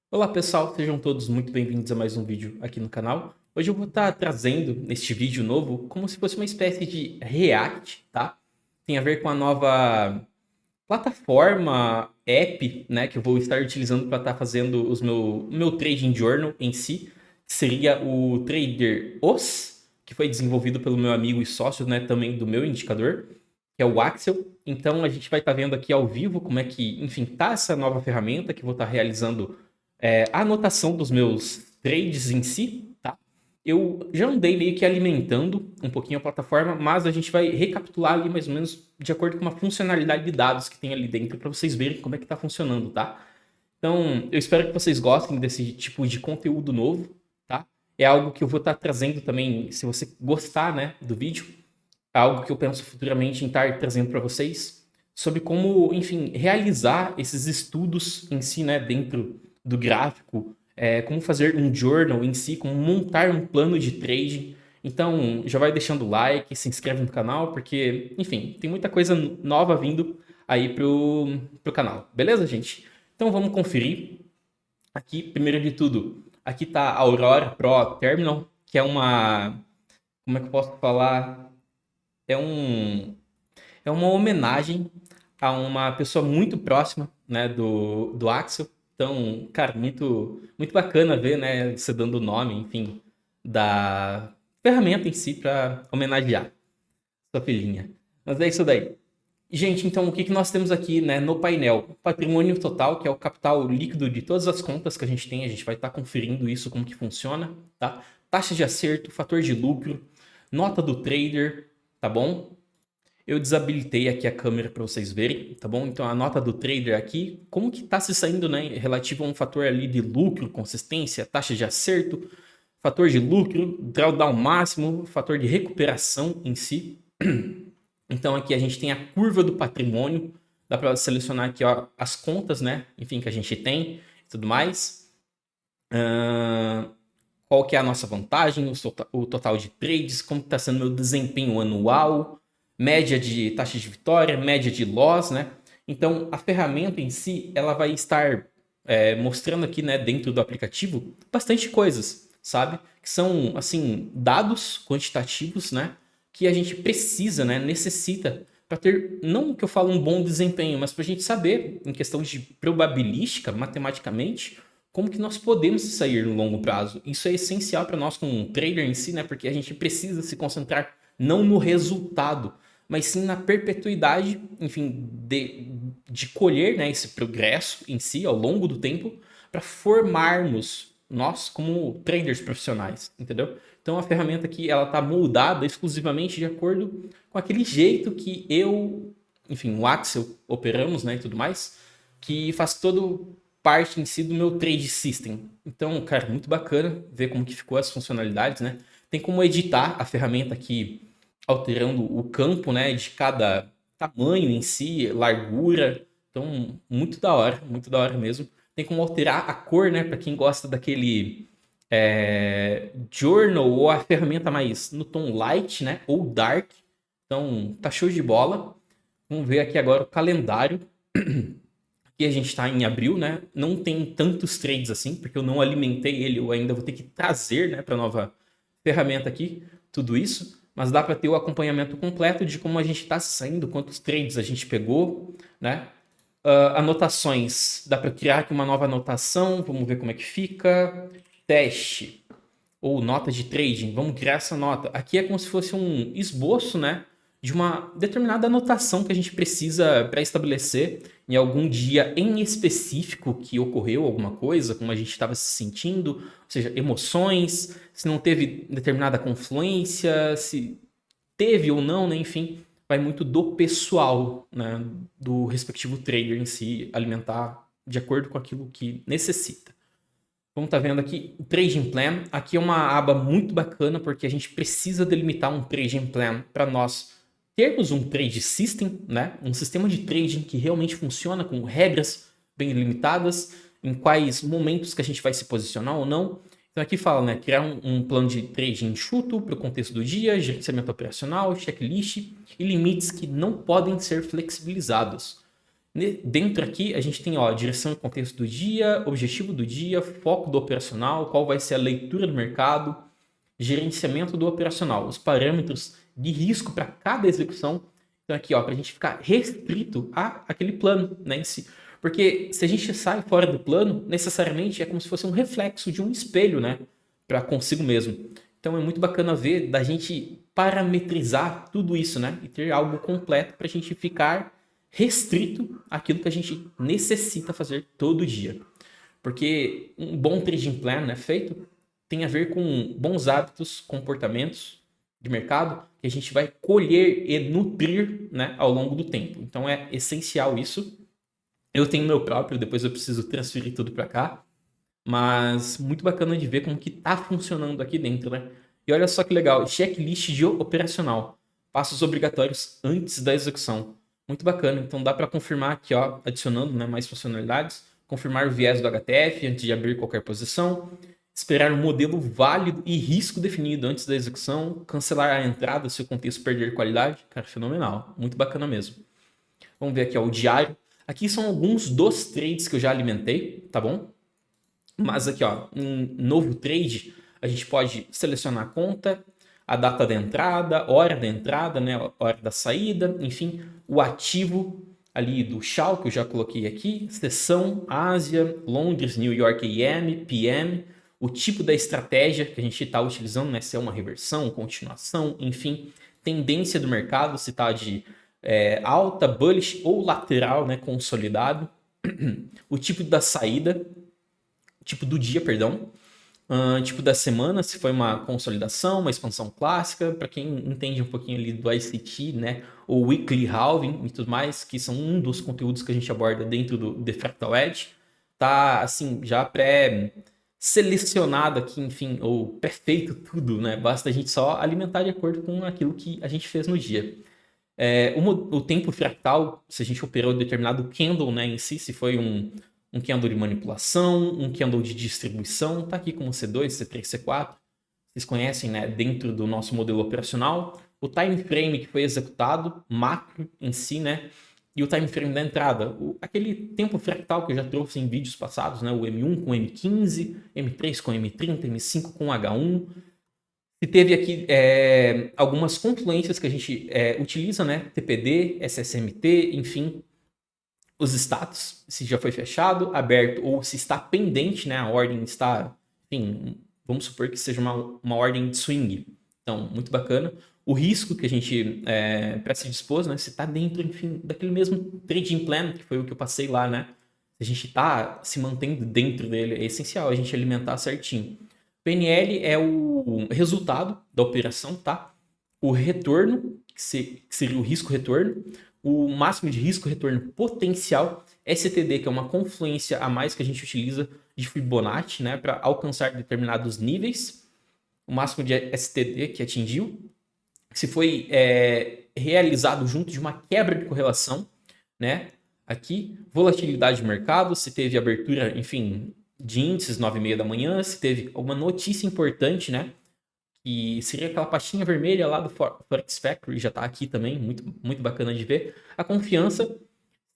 Olá pessoal, sejam todos muito bem-vindos a mais um vídeo aqui no canal. Hoje eu vou estar trazendo neste vídeo novo como se fosse uma espécie de react, tá? Tem a ver com a nova plataforma, app, né, que eu vou estar utilizando para estar fazendo meu trading journal em si, que seria o Trader Os, que foi desenvolvido pelo meu amigo e sócio, né, também do meu indicador, que é o Axel. Então a gente vai estar vendo aqui ao vivo como é que, enfim, tá essa nova ferramenta que eu vou estar realizando a anotação dos meus trades em si, tá? Eu já andei meio que alimentando um pouquinho a plataforma, mas a gente vai recapitular ali mais ou menos de acordo com uma funcionalidade de dados que tem ali dentro para vocês verem como é que está funcionando, tá? Então, eu espero que vocês gostem desse tipo de conteúdo novo, tá? É algo que eu vou estar trazendo também, se você gostar, né, do vídeo, é algo que eu penso futuramente em estar trazendo para vocês sobre como, enfim, realizar esses estudos em si, né, dentro do gráfico, como fazer um journal em si, como montar um plano de trading. Então, já vai deixando o like, se inscreve no canal, porque, enfim, tem muita coisa nova vindo aí pro canal. Beleza, gente? Então, vamos conferir. Aqui, primeiro de tudo, aqui tá a Aurora Pro Terminal, que é uma, como é que eu posso falar? É um é uma homenagem a uma pessoa muito próxima, né, do Axel. Então, cara, muito bacana ver, né, você dando o nome, enfim, da ferramenta em si para homenagear sua filhinha. Mas é isso daí. Gente, então o que nós temos aqui, né, no painel? Patrimônio total, que é o capital líquido de todas as contas que a gente tem. A gente vai estar conferindo isso, como que funciona, tá? Taxa de acerto, fator de lucro, nota do trader, tá bom? Eu desabilitei aqui a câmera para vocês verem, tá bom? Então a nota do trader aqui, como que tá se saindo, né, relativo a um fator ali de lucro, consistência, taxa de acerto, fator de lucro, drawdown máximo, fator de recuperação em si. Então aqui a gente tem a curva do patrimônio, dá para selecionar aqui, ó, as contas, né, enfim, que a gente tem e tudo mais. Qual que é a nossa vantagem, o total de trades, como está sendo meu desempenho anual, média de taxa de vitória, média de loss, né? Então, a ferramenta em si, ela vai estar mostrando aqui, né, dentro do aplicativo, bastante coisas, sabe? Que são, assim, dados quantitativos, né? Que a gente precisa, né, necessita para ter, não que eu falo um bom desempenho, mas para a gente saber, em questão de probabilística, matematicamente, como que nós podemos sair no longo prazo. Isso é essencial para nós como um trader em si, né? Porque a gente precisa se concentrar não no resultado, mas sim na perpetuidade, enfim, de colher, né, esse progresso em si ao longo do tempo para formarmos nós como traders profissionais, entendeu? Então a ferramenta aqui ela está moldada exclusivamente de acordo com aquele jeito que eu, enfim, o Axel operamos, né, e tudo mais, que faz todo parte em si do meu trade system. Então, cara, muito bacana ver como que ficou as funcionalidades, né? Tem como editar a ferramenta aqui, alterando o campo, né, de cada tamanho em si, largura. Então, muito da hora mesmo. Tem como alterar a cor, né, para quem gosta daquele journal ou a ferramenta mais no tom light, né, ou dark. Então, tá show de bola. Vamos ver aqui agora o calendário. Aqui a gente está em abril, né? Não tem tantos trades assim, porque eu não alimentei ele, eu ainda vou ter que trazer, né, para a nova ferramenta aqui, tudo isso. Mas dá para ter o acompanhamento completo de como a gente está saindo, quantos trades a gente pegou, né? Anotações, dá para criar aqui uma nova anotação, vamos ver como é que fica. Teste ou nota de trading, vamos criar essa nota. Aqui é como se fosse um esboço, né, de uma determinada anotação que a gente precisa pré-estabelecer em algum dia em específico que ocorreu alguma coisa, como a gente estava se sentindo, ou seja, emoções, se não teve determinada confluência, se teve ou não, né, enfim, vai muito do pessoal, né, do respectivo trader em si alimentar de acordo com aquilo que necessita. Como está vendo aqui, o Trading Plan. Aqui é uma aba muito bacana porque a gente precisa delimitar um Trading Plan para nós termos um Trade System, né? Um sistema de trading que realmente funciona com regras bem limitadas, em quais momentos que a gente vai se posicionar ou não. Então aqui fala, né? Criar um plano de trading enxuto para o contexto do dia, gerenciamento operacional, checklist e limites que não podem ser flexibilizados. Dentro aqui a gente tem, ó, direção e contexto do dia, objetivo do dia, foco do operacional, qual vai ser a leitura do mercado, gerenciamento do operacional, os parâmetros de risco para cada execução. Então aqui, ó, para a gente ficar restrito a aquele plano, né, em si. Porque se a gente sai fora do plano, necessariamente é como se fosse um reflexo de um espelho, né, para consigo mesmo. Então é muito bacana ver da gente parametrizar tudo isso, né, e ter algo completo para a gente ficar restrito àquilo que a gente necessita fazer todo dia. Porque um bom trading plan, né, feito tem a ver com bons hábitos, comportamentos de mercado que a gente vai colher e nutrir, né, ao longo do tempo. Então é essencial isso. Eu tenho meu próprio, depois eu preciso transferir tudo para cá, mas muito bacana de ver como que tá funcionando aqui dentro, né? E olha só que legal, checklist de operacional, passos obrigatórios antes da execução. Muito bacana, então dá para confirmar aqui, ó, adicionando, né, mais funcionalidades, confirmar o viés do HTF antes de abrir qualquer posição, esperar um modelo válido e risco definido antes da execução, cancelar a entrada se o contexto perder qualidade. Cara, fenomenal, muito bacana mesmo. Vamos ver aqui, ó, o diário. Aqui são alguns dos trades que eu já alimentei, tá bom? Mas aqui, ó, um novo trade, a gente pode selecionar a conta, a data da entrada, né, hora da saída, enfim, o ativo ali do Shao, que eu já coloquei aqui, sessão, Ásia, Londres, New York AM, PM, o tipo da estratégia que a gente está utilizando, né, se é uma reversão, continuação, enfim, tendência do mercado, se está de alta, bullish ou lateral, né, consolidado, o tipo da saída, tipo do dia, perdão, tipo da semana, se foi uma consolidação, uma expansão clássica, para quem entende um pouquinho ali do ICT, né, o Weekly Halving e tudo mais, que são um dos conteúdos que a gente aborda dentro do The Fractal Edge, tá assim, já pré-selecionado aqui, enfim, ou pré-feito tudo, né, basta a gente só alimentar de acordo com aquilo que a gente fez no dia. O tempo fractal, se a gente operou determinado candle, né, em si, se foi um candle de manipulação, um candle de distribuição, tá aqui como C2, C3, C4, vocês conhecem, né, dentro do nosso modelo operacional, o time frame que foi executado, macro em si, né, e o time frame da entrada, aquele tempo fractal que eu já trouxe em vídeos passados, né, o M1 com M15, M3 com M30, M5 com H1, e teve aqui algumas confluências que a gente utiliza, né, TPD, SSMT, enfim, os status, se já foi fechado, aberto ou se está pendente, né? A ordem está, enfim, vamos supor que seja uma ordem de swing. Então, muito bacana. O risco que a gente para se dispor, né? Se está dentro, enfim, daquele mesmo trading plan, que foi o que eu passei lá, né? Se a gente está se mantendo dentro dele, é essencial a gente alimentar certinho. PNL é o resultado da operação, tá? O retorno, que seria o risco-retorno, o máximo de risco-retorno potencial, STD, que é uma confluência a mais que a gente utiliza de Fibonacci, né, para alcançar determinados níveis, o máximo de STD que atingiu, se foi realizado junto de uma quebra de correlação, né, aqui, volatilidade de mercado, se teve abertura, enfim, de índices 9h30 da manhã, se teve alguma notícia importante, né, que seria aquela pastinha vermelha lá do Forex Factory, já está aqui também, muito, muito bacana de ver. A confiança,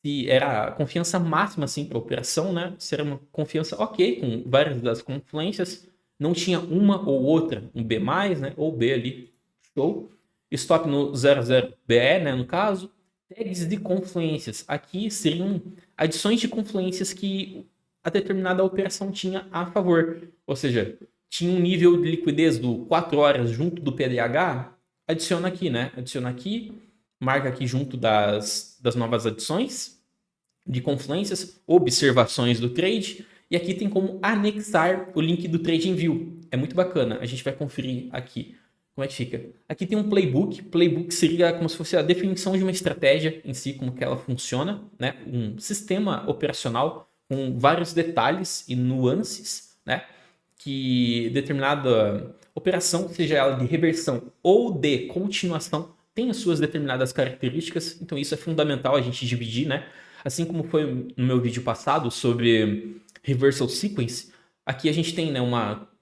se era a confiança máxima assim, para a operação, né? Se era uma confiança ok, com várias das confluências, não tinha uma ou outra, um B+, né? Ou B ali, show. Stop no 00BE, né? No caso. Tags de confluências. Aqui seriam adições de confluências que a determinada operação tinha a favor. Ou seja, tinha um nível de liquidez do 4 horas junto do PDH, adiciona aqui, né? Adiciona aqui, marca aqui junto das novas adições de confluências, observações do trade, e aqui tem como anexar o link do Trade View. É muito bacana, a gente vai conferir aqui como é que fica. Aqui tem um playbook, playbook seria como se fosse a definição de uma estratégia em si, como que ela funciona, né? Um sistema operacional com vários detalhes e nuances, né? Que determinada operação, seja ela de reversão ou de continuação, tem as suas determinadas características, então isso é fundamental a gente dividir, né? Assim como foi no meu vídeo passado sobre reversal sequence, aqui a gente tem, né,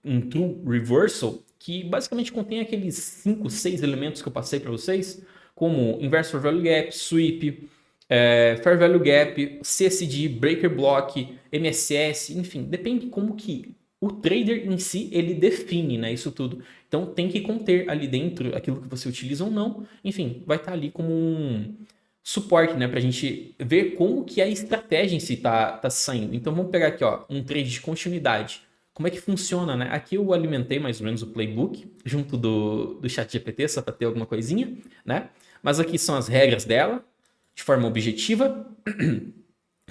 um true reversal que basicamente contém aqueles 5, 6 elementos que eu passei para vocês, como inverse value gap, sweep, Fair Value Gap, CSD, Breaker Block, MSS, enfim, depende como que o trader em si ele define, né, isso tudo. Então tem que conter ali dentro aquilo que você utiliza ou não, enfim, vai estar ali como um suporte, né, para a gente ver como que a estratégia em si tá saindo. Então vamos pegar aqui, ó, um trade de continuidade. Como é que funciona, né? Aqui eu alimentei mais ou menos o playbook junto do ChatGPT, só para ter alguma coisinha, né? Mas aqui são as regras dela, de forma objetiva,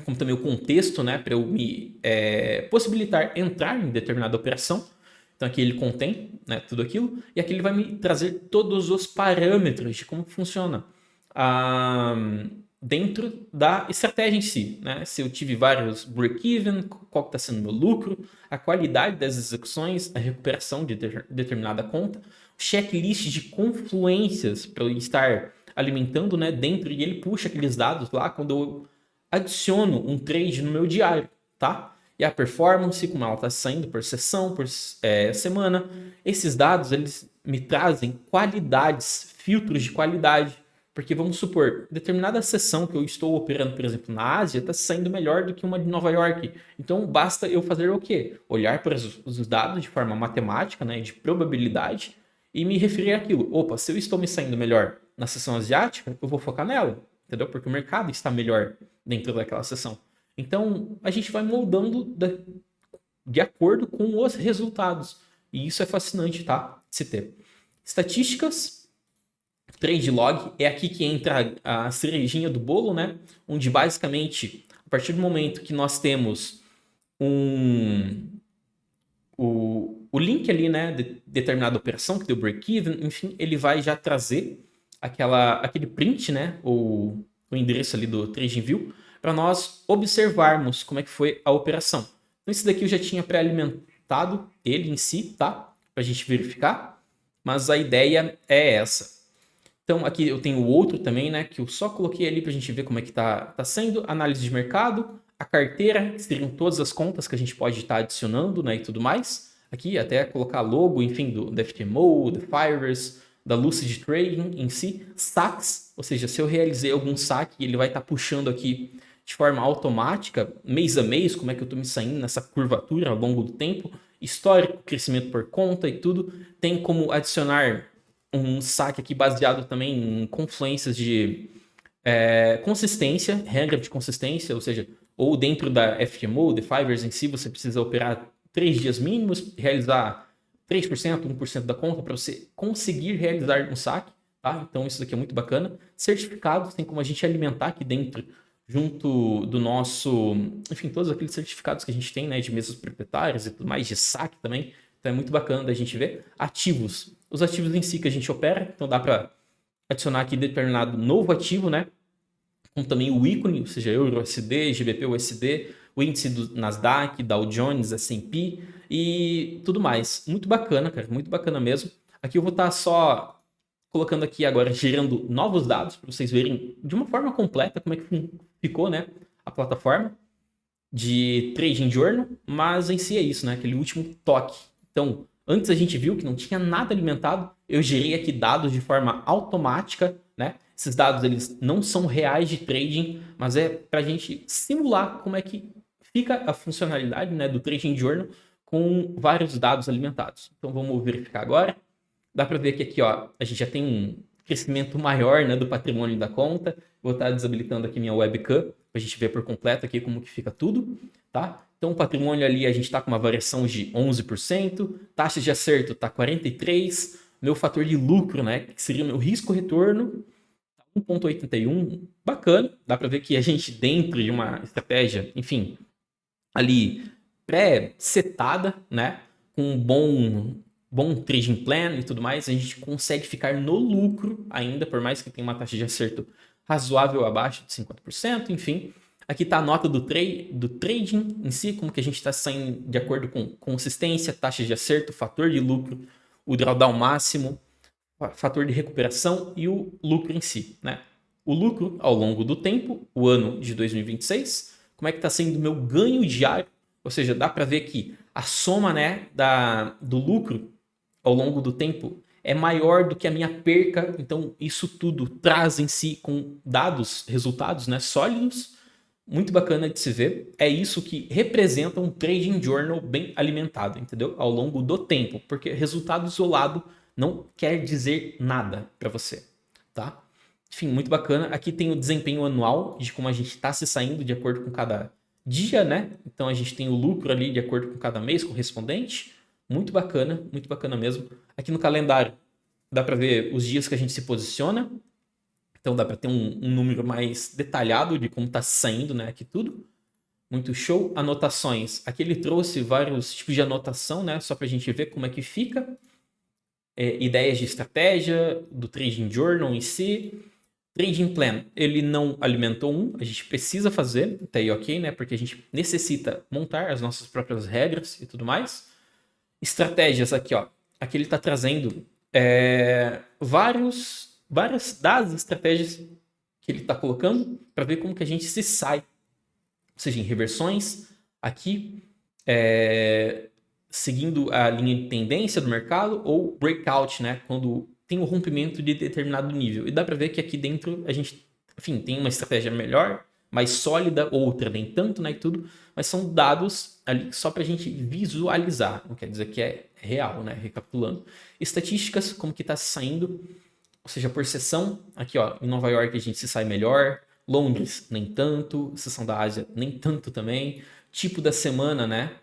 como também o contexto, né, para eu me possibilitar entrar em determinada operação. Então aqui ele contém, né, tudo aquilo, e aqui ele vai me trazer todos os parâmetros de como funciona dentro da estratégia em si, né? Se eu tive vários break-even, qual está sendo o meu lucro, a qualidade das execuções, a recuperação de determinada conta, checklist de confluências para eu estar alimentando, né, dentro, e ele puxa aqueles dados lá quando eu adiciono um trade no meu diário, tá? E a performance, como ela está saindo por sessão, por semana. Esses dados, eles me trazem qualidades, filtros de qualidade. Porque vamos supor, determinada sessão que eu estou operando, por exemplo, na Ásia, está saindo melhor do que uma de Nova York. Então basta eu fazer o quê? Olhar para os dados de forma matemática, né, de probabilidade, e me referir àquilo. Opa, se eu estou me saindo melhor na sessão asiática, eu vou focar nela, entendeu? Porque o mercado está melhor dentro daquela sessão. Então, a gente vai moldando de acordo com os resultados. E isso é fascinante, tá? Se ter. Estatísticas, trade log, é aqui que entra a cerejinha do bolo, né? Onde basicamente, a partir do momento que nós temos o link ali, né, de determinada operação que deu break-even, enfim, ele vai já trazer aquele print, né, o endereço ali do TradingView, para nós observarmos como é que foi a operação. Então, esse daqui eu já tinha pré-alimentado ele em si, tá? Para a gente verificar, mas a ideia é essa. Então, aqui eu tenho o outro também, né? Que eu só coloquei ali para a gente ver como é que tá sendo. Análise de mercado, a carteira, que seriam todas as contas que a gente pode estar adicionando, né? E tudo mais. Aqui até colocar logo, enfim, da FTMO, da Fiverr, da Lucid Trading em si. Saques, ou seja, se eu realizei algum saque, ele vai estar puxando aqui de forma automática, mês a mês, como é que eu estou me saindo nessa curvatura ao longo do tempo. Histórico, crescimento por conta e tudo. Tem como adicionar um saque aqui baseado também em confluências de consistência, regra de consistência, ou seja, ou dentro da FTMO, de Fiverr em si, você precisa operar 3 dias mínimos, realizar 3%, 1% da conta para você conseguir realizar um saque, tá? Então isso daqui é muito bacana. Certificados, tem como a gente alimentar aqui dentro, junto do nosso, enfim, todos aqueles certificados que a gente tem, né, de mesas proprietárias e tudo mais, de saque também. Então é muito bacana da gente ver. Ativos, os ativos em si que a gente opera, então dá para adicionar aqui determinado novo ativo, né? Com também o ícone, ou seja, Euro USD, GBP USD, o índice do Nasdaq, Dow Jones, S&P e tudo mais. Muito bacana, cara, muito bacana mesmo. Aqui eu vou estar só colocando aqui agora, gerando novos dados para vocês verem de uma forma completa como é que ficou, né, a plataforma de Trading Journal, mas em si é isso, né, aquele último toque. Então, antes a gente viu que não tinha nada alimentado, eu gerei aqui dados de forma automática, né? Esses dados eles não são reais de trading, mas é para a gente simular como é que fica a funcionalidade, né, do Trading Journal com vários dados alimentados. Então vamos verificar agora. Dá para ver que aqui, ó, a gente já tem um crescimento maior, né, do patrimônio da conta. Vou estar desabilitando aqui minha webcam para a gente ver por completo aqui como que fica tudo, tá? Então o patrimônio ali a gente está com uma variação de 11%, taxa de acerto está 43%, meu fator de lucro, né, que seria o meu risco-retorno, 1,81, bacana. Dá para ver que a gente dentro de uma estratégia, enfim, ali pré-setada, né, com um bom trading plan e tudo mais, a gente consegue ficar no lucro ainda, por mais que tenha uma taxa de acerto razoável abaixo de 50%, enfim. Aqui está a nota do trading em si, como que a gente está saindo de acordo com consistência, taxa de acerto, fator de lucro, o drawdown máximo, fator de recuperação e o lucro em si, né? O lucro ao longo do tempo, o ano de 2026, como é que está sendo o meu ganho diário, ou seja, dá para ver que a soma, né, do lucro ao longo do tempo é maior do que a minha perca. Então, isso tudo traz em si com dados, resultados, né, sólidos, muito bacana de se ver. É isso que representa um trading journal bem alimentado, entendeu? Ao longo do tempo, porque resultado isolado não quer dizer nada para você, tá? Enfim, muito bacana. Aqui tem o desempenho anual de como a gente está se saindo de acordo com cada dia, né? Então a gente tem o lucro ali de acordo com cada mês correspondente. Muito bacana mesmo. Aqui no calendário dá para ver os dias que a gente se posiciona. Então dá para ter um número mais detalhado de como está saindo, né? Aqui tudo. Muito show. Anotações. Aqui ele trouxe vários tipos de anotação, né? Só para a gente ver como é que fica. Ideias de estratégia, do Trading Journal em si. Trading Plan, ele não alimentou a gente precisa fazer, tá aí ok, né? Porque a gente necessita montar as nossas próprias regras e tudo mais. Estratégias aqui, ó. Aqui ele está trazendo várias das estratégias que ele está colocando para ver como que a gente se sai. Ou seja, em reversões, aqui, seguindo a linha de tendência do mercado, ou breakout, né? Quando tem o rompimento de determinado nível. E dá para ver que aqui dentro a gente, enfim, tem uma estratégia melhor, mais sólida, outra nem tanto, né, e tudo, mas são dados ali só para a gente visualizar, não quer dizer que é real, né, recapitulando. Estatísticas, como que está saindo, ou seja, por sessão, aqui ó, em Nova York a gente se sai melhor, Londres nem tanto, sessão da Ásia nem tanto também, tipo da semana, né,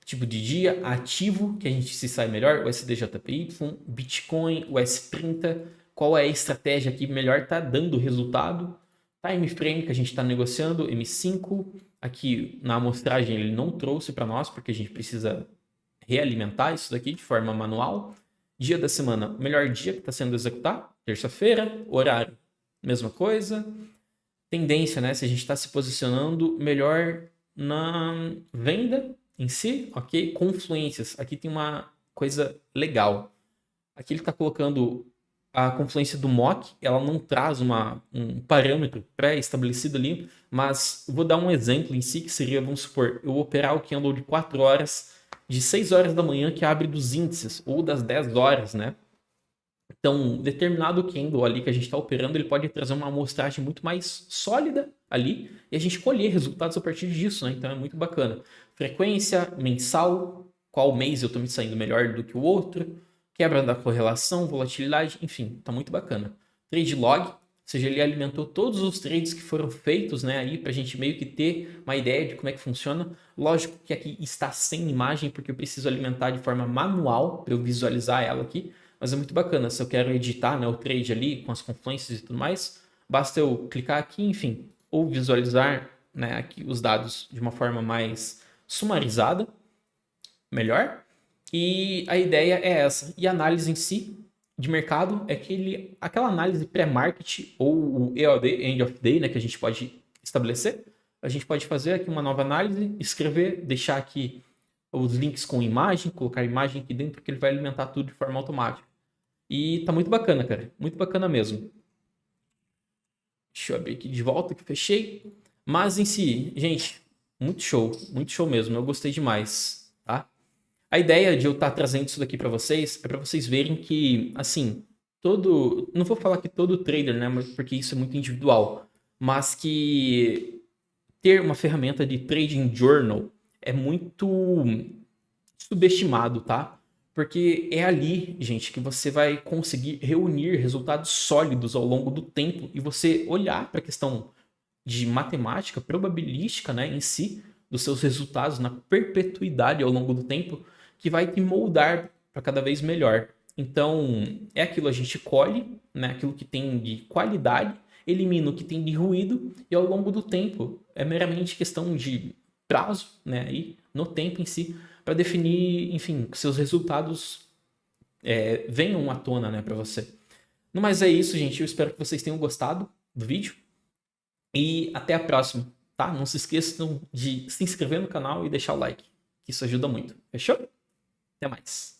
tipo de dia, ativo, que a gente se sai melhor, o SDJPY, Bitcoin, o S30, qual é a estratégia que melhor está dando resultado, time frame que a gente está negociando, M5, aqui na amostragem ele não trouxe para nós, porque a gente precisa realimentar isso daqui de forma manual, dia da semana, melhor dia que está sendo executado, terça-feira, horário, mesma coisa, tendência, né, se a gente está se posicionando melhor na venda, em si, ok? Confluências. Aqui tem uma coisa legal. Aqui ele está colocando a confluência do MOC. Ela não traz um parâmetro pré-estabelecido ali, mas vou dar um exemplo em si, que seria, vamos supor, eu operar o candle de 4 horas, de 6 horas da manhã, que abre dos índices, ou das 10 horas, né? Então, determinado candle ali que a gente está operando, ele pode trazer uma amostragem muito mais sólida ali e a gente colher resultados a partir disso, né? Então é muito bacana. Frequência mensal, qual mês eu estou me saindo melhor do que o outro, quebra da correlação, volatilidade, enfim, tá muito bacana. Trade log, ou seja, ele alimentou todos os trades que foram feitos, né, aí para a gente meio que ter uma ideia de como é que funciona. Lógico que aqui está sem imagem, porque eu preciso alimentar de forma manual para eu visualizar ela aqui. Mas é muito bacana, se eu quero editar, né, o trade ali com as confluências e tudo mais, basta eu clicar aqui, enfim, ou visualizar, né, aqui os dados de uma forma mais sumarizada, melhor. E a ideia é essa. E a análise em si de mercado é aquela análise pré-market ou o EOD, End of Day, né, que a gente pode estabelecer. A gente pode fazer aqui uma nova análise, escrever, deixar aqui os links com imagem, colocar a imagem aqui dentro, que ele vai alimentar tudo de forma automática. E tá muito bacana, cara. Muito bacana mesmo. Deixa eu abrir aqui de volta, que fechei. Mas em si, gente, muito show mesmo. Eu gostei demais, tá? A ideia de eu estar trazendo isso daqui para vocês é para vocês verem que, assim, não vou falar que todo trader, né, porque isso é muito individual, mas que ter uma ferramenta de trading journal é muito subestimado, tá? Porque é ali, gente, que você vai conseguir reunir resultados sólidos ao longo do tempo e você olhar para a questão de matemática, probabilística, né, em si, dos seus resultados na perpetuidade ao longo do tempo, que vai te moldar para cada vez melhor. Então, é aquilo, a gente colhe, né, aquilo que tem de qualidade, elimina o que tem de ruído e ao longo do tempo é meramente questão de prazo, né, aí, no tempo em si, para definir, enfim, que seus resultados venham à tona, né, para você. No mais é isso, gente. Eu espero que vocês tenham gostado do vídeo. E até a próxima, tá? Não se esqueçam de se inscrever no canal e deixar o like, que isso ajuda muito. Fechou? Até mais.